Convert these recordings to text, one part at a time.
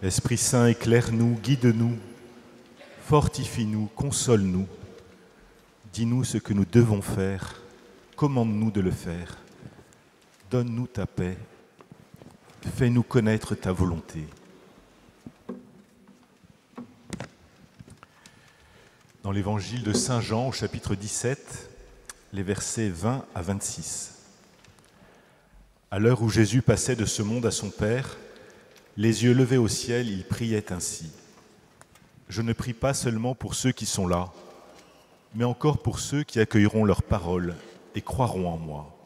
Esprit Saint, éclaire-nous, guide-nous, fortifie-nous, console-nous. Dis-nous ce que nous devons faire, commande-nous de le faire. Donne-nous ta paix, fais-nous connaître ta volonté. Dans l'évangile de Saint Jean, au chapitre 17, les versets 20 à 26. À l'heure où Jésus passait de ce monde à son Père, les yeux levés au ciel, il priait ainsi. Je ne prie pas seulement pour ceux qui sont là, mais encore pour ceux qui accueilleront leur parole et croiront en moi.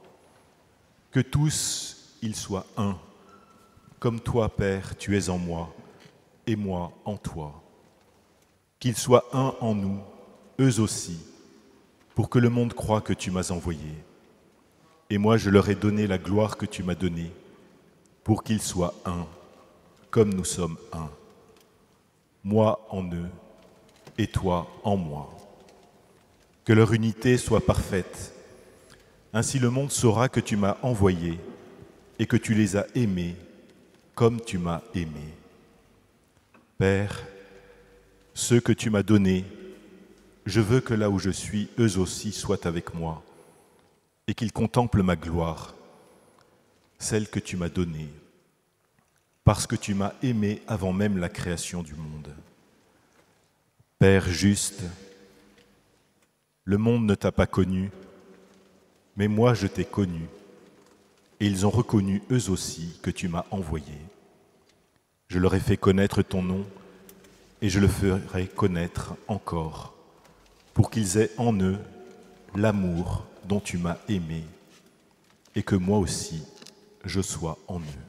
Que tous, ils soient un, comme toi, Père, tu es en moi, et moi en toi. Qu'ils soient un en nous, eux aussi, pour que le monde croie que tu m'as envoyé. Et moi, je leur ai donné la gloire que tu m'as donnée, pour qu'ils soient un, comme nous sommes un. Moi en eux, et toi en moi. Que leur unité soit parfaite. Ainsi le monde saura que tu m'as envoyé et que tu les as aimés comme tu m'as aimé. Père, ceux que tu m'as donnés, je veux que là où je suis, eux aussi soient avec moi et qu'ils contemplent ma gloire, celle que tu m'as donnée, parce que tu m'as aimé avant même la création du monde. Père juste, le monde ne t'a pas connu, mais moi je t'ai connu, et ils ont reconnu eux aussi que tu m'as envoyé. Je leur ai fait connaître ton nom, et je le ferai connaître encore, pour qu'ils aient en eux l'amour dont tu m'as aimé, et que moi aussi je sois en eux.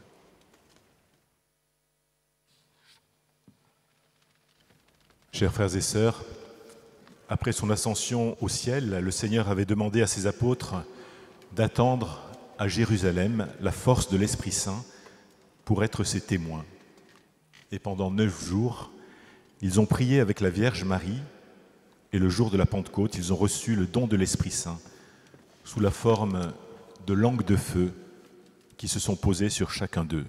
Chers frères et sœurs, après son ascension au ciel, le Seigneur avait demandé à ses apôtres d'attendre à Jérusalem la force de l'Esprit Saint pour être ses témoins. Et pendant 9 jours, ils ont prié avec la Vierge Marie, et le jour de la Pentecôte, ils ont reçu le don de l'Esprit Saint sous la forme de langues de feu qui se sont posées sur chacun d'eux.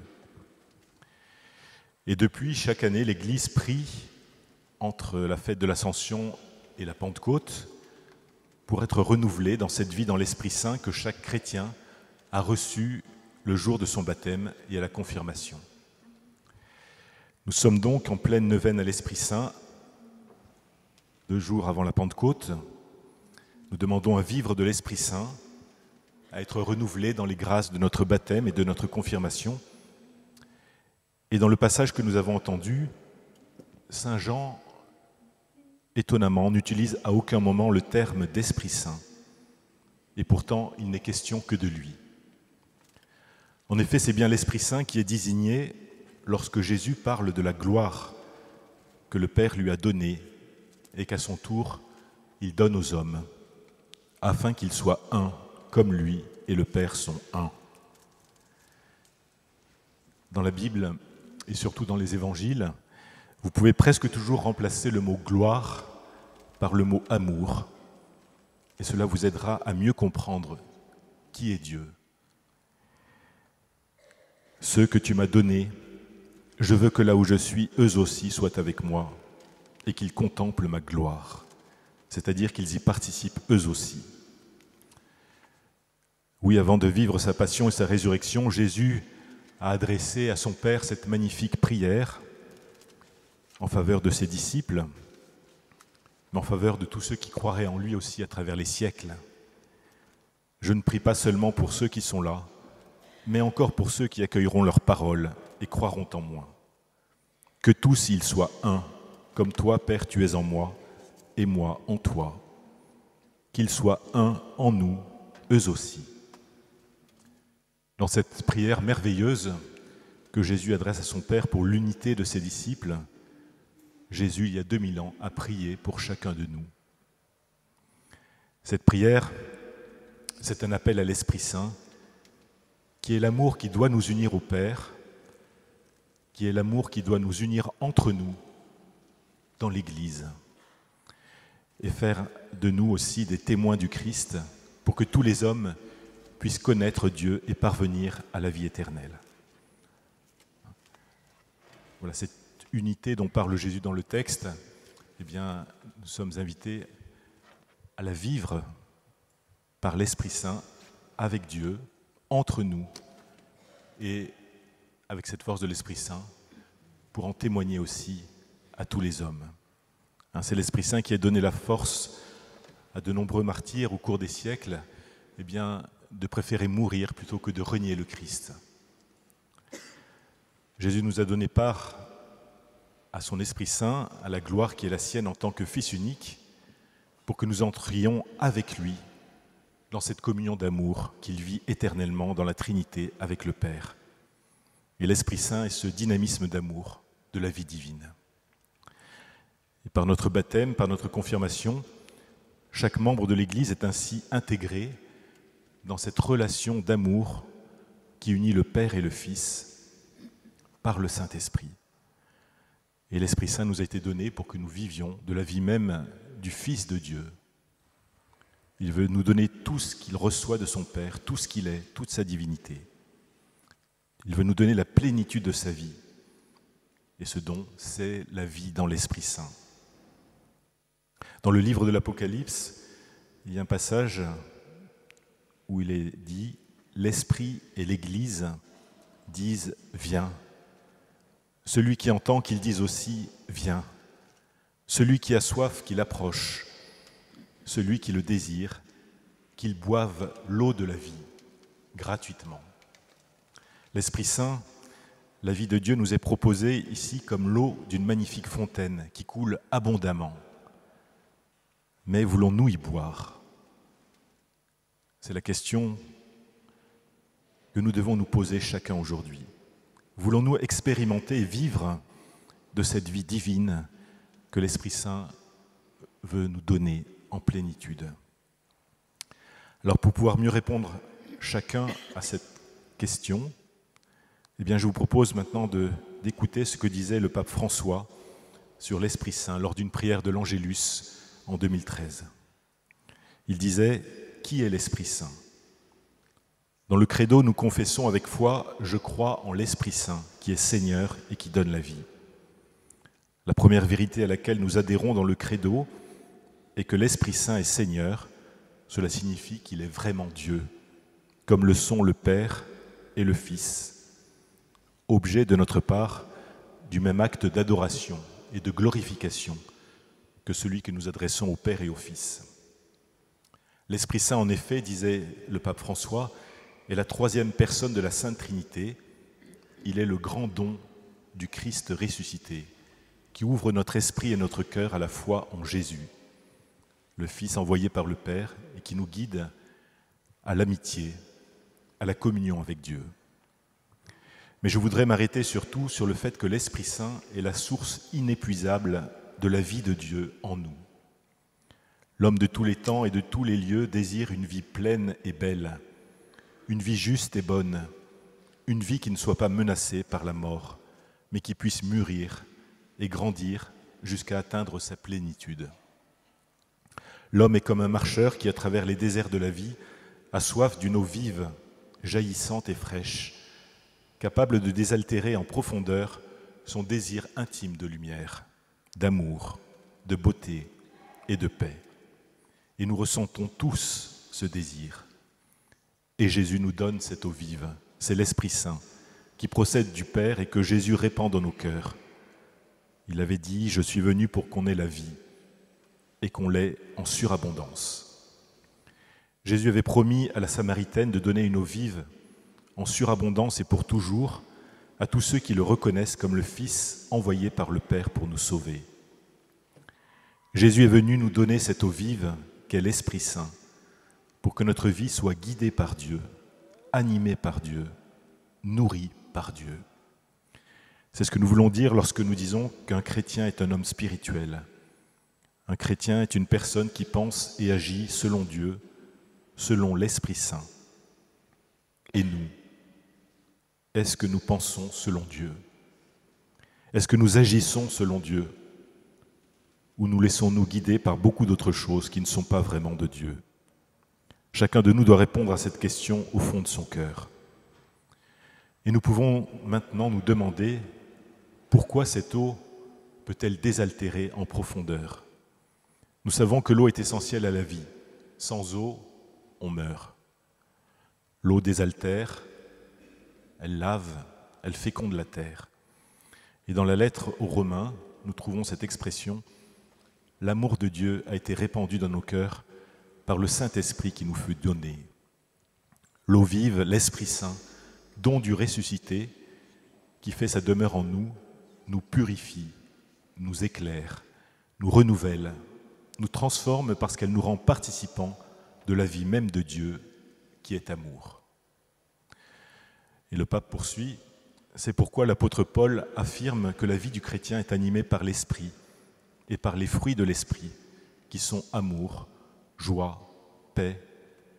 Et depuis, chaque année, l'Église prie entre la fête de l'Ascension et la Pentecôte pour être renouvelée dans cette vie dans l'Esprit Saint que chaque chrétien a reçu le jour de son baptême et à la confirmation. Nous sommes donc en pleine neuvaine à l'Esprit Saint, 2 jours avant la Pentecôte. Nous demandons à vivre de l'Esprit Saint, à être renouvelés dans les grâces de notre baptême et de notre confirmation. Et dans le passage que nous avons entendu, Saint Jean, étonnamment, n'utilise à aucun moment le terme d'Esprit Saint. Et pourtant, il n'est question que de lui. En effet, c'est bien l'Esprit Saint qui est désigné lorsque Jésus parle de la gloire que le Père lui a donnée et qu'à son tour, il donne aux hommes, afin qu'ils soient un, comme lui et le Père sont un. Dans la Bible, et surtout dans les évangiles, vous pouvez presque toujours remplacer le mot « gloire » par le mot « amour », et cela vous aidera à mieux comprendre qui est Dieu. Ceux que tu m'as donnés, je veux que là où je suis, eux aussi soient avec moi, et qu'ils contemplent ma gloire, c'est-à-dire qu'ils y participent eux aussi. Oui, avant de vivre sa passion et sa résurrection, Jésus a adressé à son Père cette magnifique prière en faveur de ses disciples, mais en faveur de tous ceux qui croiraient en lui aussi à travers les siècles. Je ne prie pas seulement pour ceux qui sont là, mais encore pour ceux qui accueilleront leur parole et croiront en moi. Que tous ils soient un, comme toi, Père, tu es en moi, et moi en toi. Qu'ils soient un en nous, eux aussi. Dans cette prière merveilleuse que Jésus adresse à son Père pour l'unité de ses disciples, Jésus, il y a 2000 ans, a prié pour chacun de nous. Cette prière, c'est un appel à l'Esprit Saint, qui est l'amour qui doit nous unir au Père, qui est l'amour qui doit nous unir entre nous dans l'Église, et faire de nous aussi des témoins du Christ pour que tous les hommes puissent connaître Dieu et parvenir à la vie éternelle. Voilà, c'est unité dont parle Jésus dans le texte, eh bien, nous sommes invités à la vivre par l'Esprit Saint, avec Dieu, entre nous, et avec cette force de l'Esprit Saint, pour en témoigner aussi à tous les hommes. C'est l'Esprit Saint qui a donné la force à de nombreux martyrs au cours des siècles, eh bien, de préférer mourir plutôt que de renier le Christ. Jésus nous a donné part à son Esprit Saint, à la gloire qui est la sienne en tant que Fils unique, pour que nous entrions avec lui dans cette communion d'amour qu'il vit éternellement dans la Trinité avec le Père. Et l'Esprit Saint est ce dynamisme d'amour de la vie divine. Et par notre baptême, par notre confirmation, chaque membre de l'Église est ainsi intégré dans cette relation d'amour qui unit le Père et le Fils par le Saint-Esprit. Et l'Esprit Saint nous a été donné pour que nous vivions de la vie même du Fils de Dieu. Il veut nous donner tout ce qu'il reçoit de son Père, tout ce qu'il est, toute sa divinité. Il veut nous donner la plénitude de sa vie. Et ce don, c'est la vie dans l'Esprit Saint. Dans le livre de l'Apocalypse, il y a un passage où il est dit « L'Esprit et l'Église disent « Viens ». Celui qui entend, qu'il dise aussi « Viens ». Celui qui a soif, qu'il approche. Celui qui le désire, qu'il boive l'eau de la vie, gratuitement. L'Esprit Saint, la vie de Dieu nous est proposée ici comme l'eau d'une magnifique fontaine qui coule abondamment. Mais voulons-nous y boire? C'est la question que nous devons nous poser chacun aujourd'hui. Voulons-nous expérimenter et vivre de cette vie divine que l'Esprit Saint veut nous donner en plénitude? Alors pour pouvoir mieux répondre chacun à cette question, eh bien je vous propose maintenant d'écouter ce que disait le pape François sur l'Esprit Saint lors d'une prière de l'Angélus en 2013. Il disait « Qui est l'Esprit Saint ?» Dans le credo, nous confessons avec foi « Je crois en l'Esprit Saint, qui est Seigneur et qui donne la vie ». La première vérité à laquelle nous adhérons dans le credo est que l'Esprit Saint est Seigneur. Cela signifie qu'il est vraiment Dieu, comme le sont le Père et le Fils, objet de notre part du même acte d'adoration et de glorification que celui que nous adressons au Père et au Fils. L'Esprit Saint, en effet, disait le pape François, est la troisième personne de la Sainte Trinité. Il est le grand don du Christ ressuscité, qui ouvre notre esprit et notre cœur à la foi en Jésus, le Fils envoyé par le Père et qui nous guide à l'amitié, à la communion avec Dieu. Mais je voudrais m'arrêter surtout sur le fait que l'Esprit Saint est la source inépuisable de la vie de Dieu en nous. L'homme de tous les temps et de tous les lieux désire une vie pleine et belle, une vie juste et bonne, une vie qui ne soit pas menacée par la mort, mais qui puisse mûrir et grandir jusqu'à atteindre sa plénitude. L'homme est comme un marcheur qui, à travers les déserts de la vie, a soif d'une eau vive, jaillissante et fraîche, capable de désaltérer en profondeur son désir intime de lumière, d'amour, de beauté et de paix. Et nous ressentons tous ce désir. Et Jésus nous donne cette eau vive, c'est l'Esprit Saint, qui procède du Père et que Jésus répand dans nos cœurs. Il avait dit « Je suis venu pour qu'on ait la vie et qu'on l'ait en surabondance ». Jésus avait promis à la Samaritaine de donner une eau vive, en surabondance et pour toujours, à tous ceux qui le reconnaissent comme le Fils envoyé par le Père pour nous sauver. Jésus est venu nous donner cette eau vive qu'est l'Esprit Saint, pour que notre vie soit guidée par Dieu, animée par Dieu, nourrie par Dieu. C'est ce que nous voulons dire lorsque nous disons qu'un chrétien est un homme spirituel. Un chrétien est une personne qui pense et agit selon Dieu, selon l'Esprit Saint. Et nous, est-ce que nous pensons selon Dieu? Est-ce que nous agissons selon Dieu? Ou nous laissons-nous guider par beaucoup d'autres choses qui ne sont pas vraiment de Dieu? Chacun de nous doit répondre à cette question au fond de son cœur. Et nous pouvons maintenant nous demander, pourquoi cette eau peut-elle désaltérer en profondeur? Nous savons que l'eau est essentielle à la vie. Sans eau, on meurt. L'eau désaltère, elle lave, elle féconde la terre. Et dans la lettre aux Romains, nous trouvons cette expression « L'amour de Dieu a été répandu dans nos cœurs par le Saint-Esprit qui nous fut donné. » L'eau vive, l'Esprit Saint, don du ressuscité, qui fait sa demeure en nous, nous purifie, nous éclaire, nous renouvelle, nous transforme parce qu'elle nous rend participants de la vie même de Dieu, qui est amour. Et le pape poursuit, c'est pourquoi l'apôtre Paul affirme que la vie du chrétien est animée par l'Esprit et par les fruits de l'Esprit, qui sont amour, joie, paix,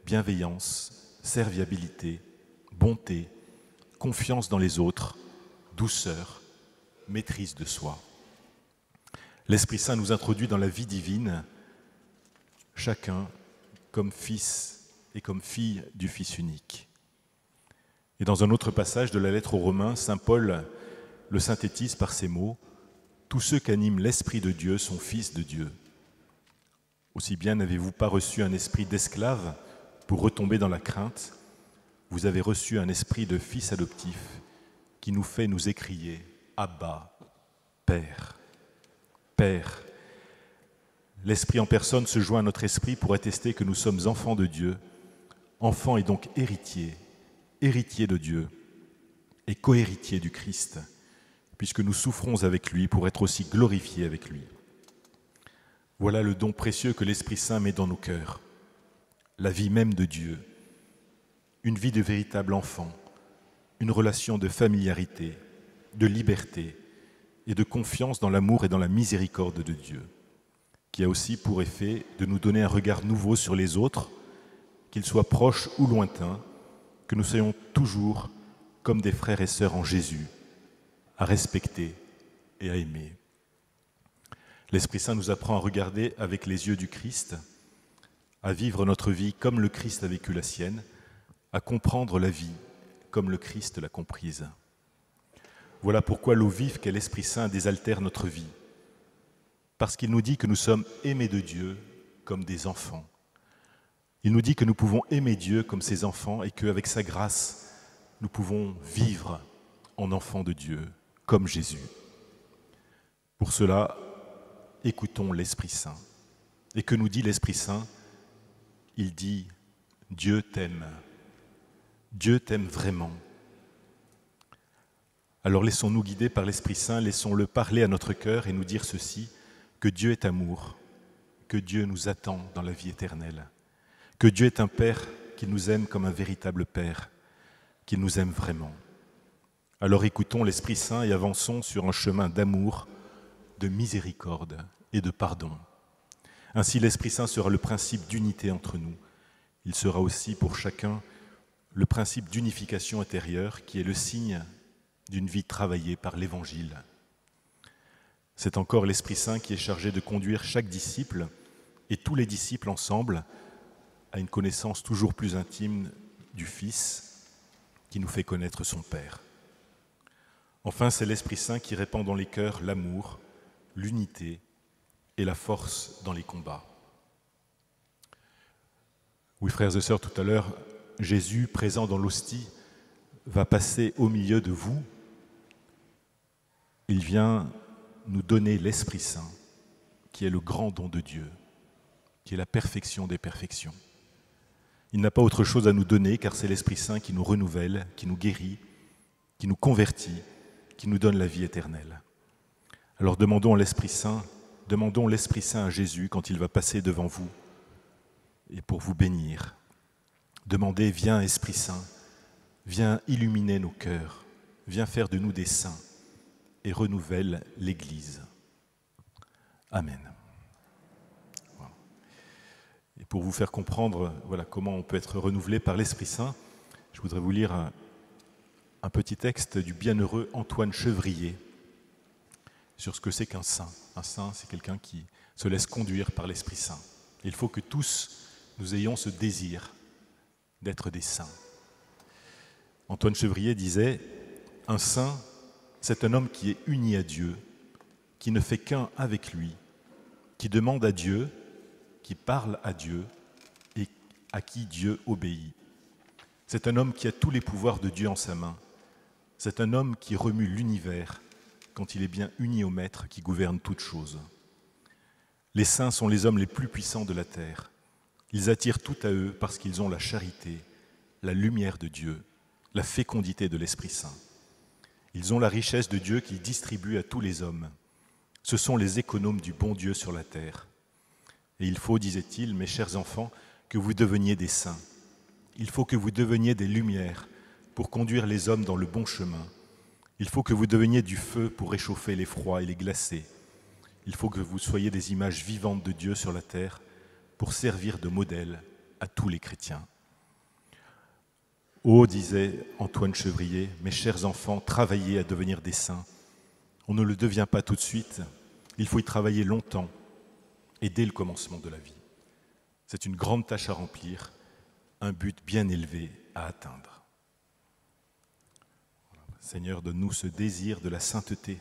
bienveillance, serviabilité, bonté, confiance dans les autres, douceur, maîtrise de soi. L'Esprit Saint nous introduit dans la vie divine, chacun comme fils et comme fille du Fils unique. Et dans un autre passage de la lettre aux Romains, saint Paul le synthétise par ces mots « Tous ceux qu'anime l'Esprit de Dieu sont fils de Dieu. Aussi bien n'avez-vous pas reçu un esprit d'esclave pour retomber dans la crainte, vous avez reçu un esprit de fils adoptif qui nous fait nous écrier « Abba, Père ». Père, l'Esprit en personne se joint à notre esprit pour attester que nous sommes enfants de Dieu, enfants et donc héritiers, héritiers de Dieu et co-héritiers du Christ, puisque nous souffrons avec lui pour être aussi glorifiés avec lui. Voilà le don précieux que l'Esprit Saint met dans nos cœurs, la vie même de Dieu, une vie de véritable enfant, une relation de familiarité, de liberté et de confiance dans l'amour et dans la miséricorde de Dieu, qui a aussi pour effet de nous donner un regard nouveau sur les autres, qu'ils soient proches ou lointains, que nous soyons toujours comme des frères et sœurs en Jésus, à respecter et à aimer. L'Esprit Saint nous apprend à regarder avec les yeux du Christ, à vivre notre vie comme le Christ a vécu la sienne, à comprendre la vie comme le Christ l'a comprise. Voilà pourquoi l'eau vive qu'est l'Esprit Saint désaltère notre vie, parce qu'il nous dit que nous sommes aimés de Dieu comme des enfants. Il nous dit que nous pouvons aimer Dieu comme ses enfants et qu'avec sa grâce, nous pouvons vivre en enfants de Dieu, comme Jésus. Pour cela, écoutons l'Esprit Saint. Et que nous dit l'Esprit Saint? Il dit « Dieu t'aime. Dieu t'aime vraiment. » Alors laissons-nous guider par l'Esprit Saint, laissons-le parler à notre cœur et nous dire ceci, que Dieu est amour, que Dieu nous attend dans la vie éternelle, que Dieu est un Père qui nous aime comme un véritable Père, qu'il nous aime vraiment. Alors écoutons l'Esprit Saint et avançons sur un chemin d'amour, de miséricorde et de pardon. Ainsi l'Esprit Saint sera le principe d'unité entre nous. Il sera aussi pour chacun le principe d'unification intérieure qui est le signe d'une vie travaillée par l'Évangile. C'est encore l'Esprit Saint qui est chargé de conduire chaque disciple et tous les disciples ensemble à une connaissance toujours plus intime du Fils qui nous fait connaître son Père. Enfin, c'est l'Esprit Saint qui répand dans les cœurs l'amour, l'unité et la force dans les combats. Oui, frères et sœurs, tout à l'heure, Jésus, présent dans l'hostie, va passer au milieu de vous. Il vient nous donner l'Esprit Saint, qui est le grand don de Dieu, qui est la perfection des perfections. Il n'a pas autre chose à nous donner, car c'est l'Esprit Saint qui nous renouvelle, qui nous guérit, qui nous convertit, qui nous donne la vie éternelle. Alors demandons l'Esprit Saint à Jésus quand il va passer devant vous et pour vous bénir. Demandez, viens Esprit Saint, viens illuminer nos cœurs, viens faire de nous des saints et renouvelle l'Église. Amen. Voilà. Et pour vous faire comprendre comment on peut être renouvelé par l'Esprit Saint, je voudrais vous lire un petit texte du bienheureux Antoine Chevrier sur ce que c'est qu'un saint. Un saint, c'est quelqu'un qui se laisse conduire par l'Esprit Saint. Il faut que tous nous ayons ce désir d'être des saints. Antoine Chevrier disait « Un saint, C'est un homme qui est uni à Dieu, qui ne fait qu'un avec lui, qui demande à Dieu, qui parle à Dieu et à qui Dieu obéit. C'est un homme qui a tous les pouvoirs de Dieu en sa main. C'est un homme qui remue l'univers quand il est bien uni au Maître qui gouverne toutes choses. Les saints sont les hommes les plus puissants de la terre. Ils attirent tout à eux parce qu'ils ont la charité, la lumière de Dieu, la fécondité de l'Esprit Saint. Ils ont la richesse de Dieu qu'il distribue à tous les hommes. Ce sont les économes du bon Dieu sur la terre. Et il faut, disait-il, mes chers enfants, que vous deveniez des saints. Il faut que vous deveniez des lumières pour conduire les hommes dans le bon chemin. Il faut que vous deveniez du feu pour réchauffer les froids et les glacer. Il faut que vous soyez des images vivantes de Dieu sur la terre pour servir de modèle à tous les chrétiens. Oh, disait Antoine Chevrier, mes chers enfants, travaillez à devenir des saints. On ne le devient pas tout de suite, il faut y travailler longtemps et dès le commencement de la vie. C'est une grande tâche à remplir, un but bien élevé à atteindre. Seigneur, donne-nous ce désir de la sainteté